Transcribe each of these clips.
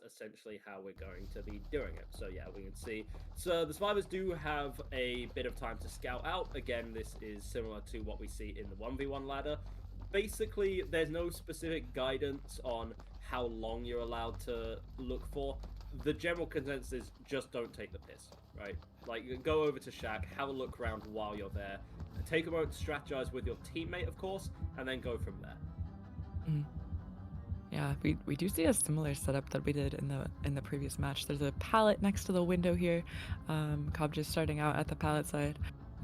that's essentially how we're going to be doing it. So yeah, we can see. So the survivors do have a bit of time to scout out. Again, this is similar to what we see in the 1v1 ladder. Basically, there's no specific guidance on how long you're allowed to look for. The general consensus is just don't take the piss, right? Like, go over to Shack, have a look around while you're there, take a moment to strategize with your teammate, of course, and then go from there. Mhm. Yeah, we do see a similar setup that we did in the previous match. There's a pallet next to the window here. Cobb just starting out at the pallet side.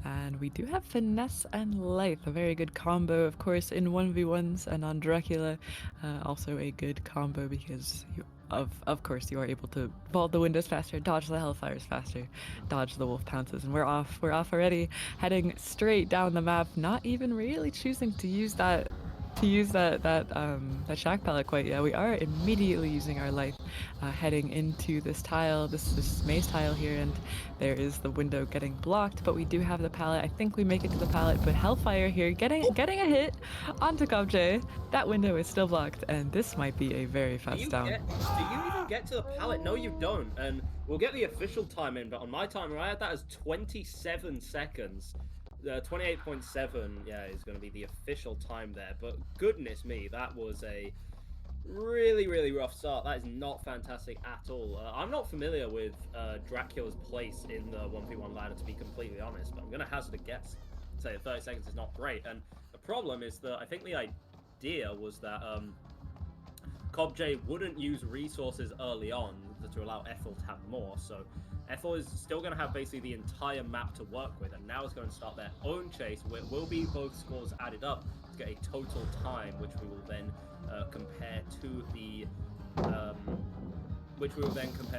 And we do have Finesse and Life, a very good combo, of course, in 1v1s, and on Dracula, also a good combo because of course you are able to vault the windows faster, dodge the hellfires faster, dodge the wolf pounces, and we're off already, heading straight down the map, not even really choosing to use that shack pallet quite yet. We are immediately using our life, heading into this tile, this maze tile here, and there is the window getting blocked, but we do have the pallet. I think we make it to the pallet, but Hellfire here getting a hit onto Kobje. That window is still blocked, and this might be a very fast down. Do you even get to the pallet? No, you don't. And we'll get the official time in, but on my timer, I had that as 27 seconds. 28.7, yeah, is going to be the official time there. But goodness me, that was a really, really rough start. That is not fantastic at all. I'm not familiar with Dracula's place in the 1v1 ladder, to be completely honest, but I'm going to hazard a guess. Say 30 seconds is not great. And the problem is that I think the idea was that CobJ wouldn't use resources early on to allow Ethel to have more, so Ethel is still going to have basically the entire map to work with, and now is going to start their own chase, where it will be both scores added up to get a total time, which we will then compare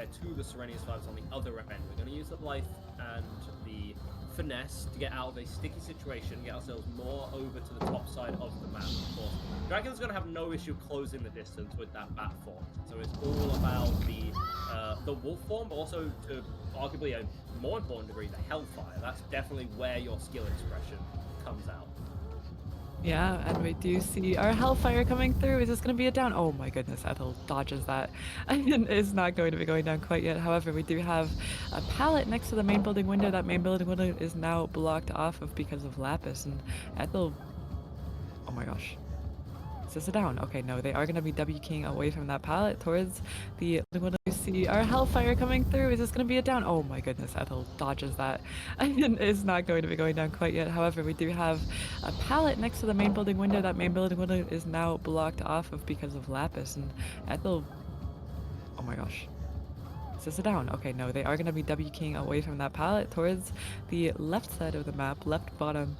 to the Sirenia survivors on the other end. We're going to use the life and the finesse to get out of a sticky situation, get ourselves more over to the top side of the map, of course. Dragon's going to have no issue closing the distance with that bat form, so it's all about the wolf form, but also to arguably a more important degree, the hellfire. That's definitely where your skill expression comes out. Yeah, and we do see our Hellfire coming through. Is this going to be a down? Oh my goodness, Ethel dodges that and is not going to be going down quite yet. However, we do have a pallet next to the main building window. That main building window is now blocked off of because of Lapis, and Ethel, oh my gosh. Is this a down? Okay, no, they are going to be W keying away from that pallet towards the window. We see our Hellfire coming through. Is this going to be a down? Oh my goodness, Ethel dodges that and is not going to be going down quite yet. However, we do have a pallet next to the main building window. That main building window is now blocked off of because of Lapis, and Ethel, oh my gosh. Is this a down? Okay, no, they are going to be W keying away from that pallet towards the left side of the map, left bottom.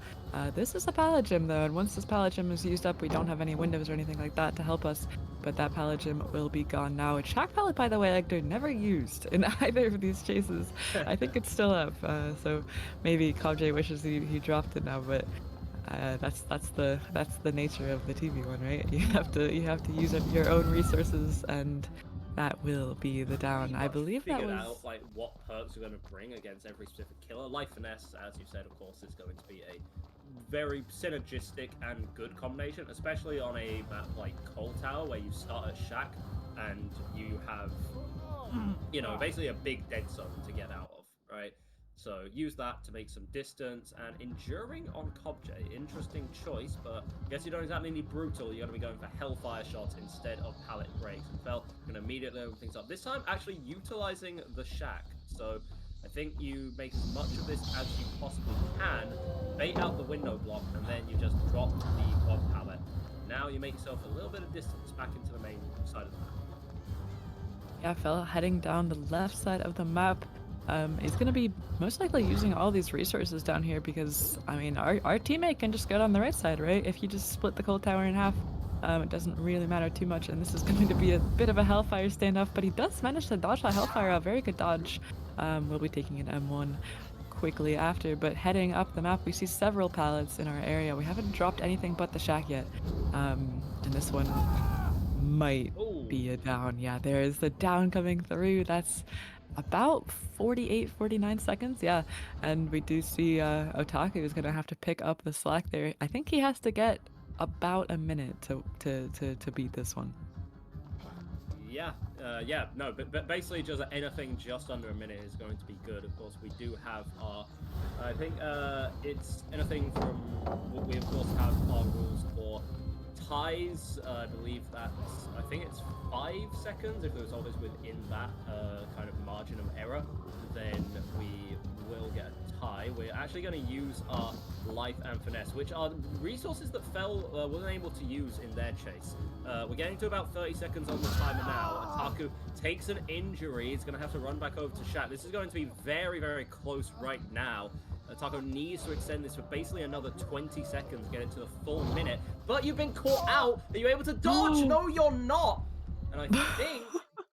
This is a pallet gym though, and once this pallet gym is used up, we don't have any windows or anything like that to help us, but that pallet gym will be gone now. A shack pallet, by the way, like they're never used in either of these chases. I think it's still up, so maybe Kobje wishes he dropped it now, but that's the nature of the TV one, right? You have to use up your own resources, and that will be the down. I believe that was out like what perks are going to bring against every specific killer. Life finesse, as you said, of course, is going to be a very synergistic and good combination, especially on a map like Coal Tower, where you start at Shack and you have, you know, basically a big dead zone to get out of, right? So use that to make some distance, and Enduring on Kobje. Interesting choice, but I guess you don't exactly need Brutal. You're going to be going for Hellfire shots instead of Pallet Breaks. And Fel going to immediately open things up. This time, actually utilizing the Shack. So I think you make as much of this as you possibly can, bait out the window block, and then you just drop the quad pallet. Now you make yourself a little bit of distance back into the main side of the map. yeah, Phil heading down the left side of the map. He's going to be most likely using all these resources down here because, I mean, our teammate can just go down the right side, right? If you just split the coal tower in half, it doesn't really matter too much, and this is going to be a bit of a Hellfire standoff, but he does manage to dodge that Hellfire, a very good dodge. We'll be taking an M1 quickly after, but heading up the map, we see several pallets in our area. We haven't dropped anything but the shack yet, and this one might be a down. Yeah, there is the down coming through. That's about 48, 49 seconds, yeah. And we do see Otaku is gonna have to pick up the slack there. I think he has to get about a minute to beat this one. No, but basically just anything just under a minute is going to be good. Of course, we do have our, I think it's anything from, we of course have our rules for ties. I believe that's, I think it's 5 seconds. If it was always within that kind of margin of error, then we will get a tie. We're actually going to use our life and finesse, which are resources that Fel wasn't able to use in their chase. We're getting to about 30 seconds on the timer now. Ataku takes an injury. He's going to have to run back over to Shat. This is going to be very, very close right now. Ataku needs to extend this for basically another 20 seconds, get it to the full minute. But you've been caught out. Are you able to dodge? No, you're not. And I think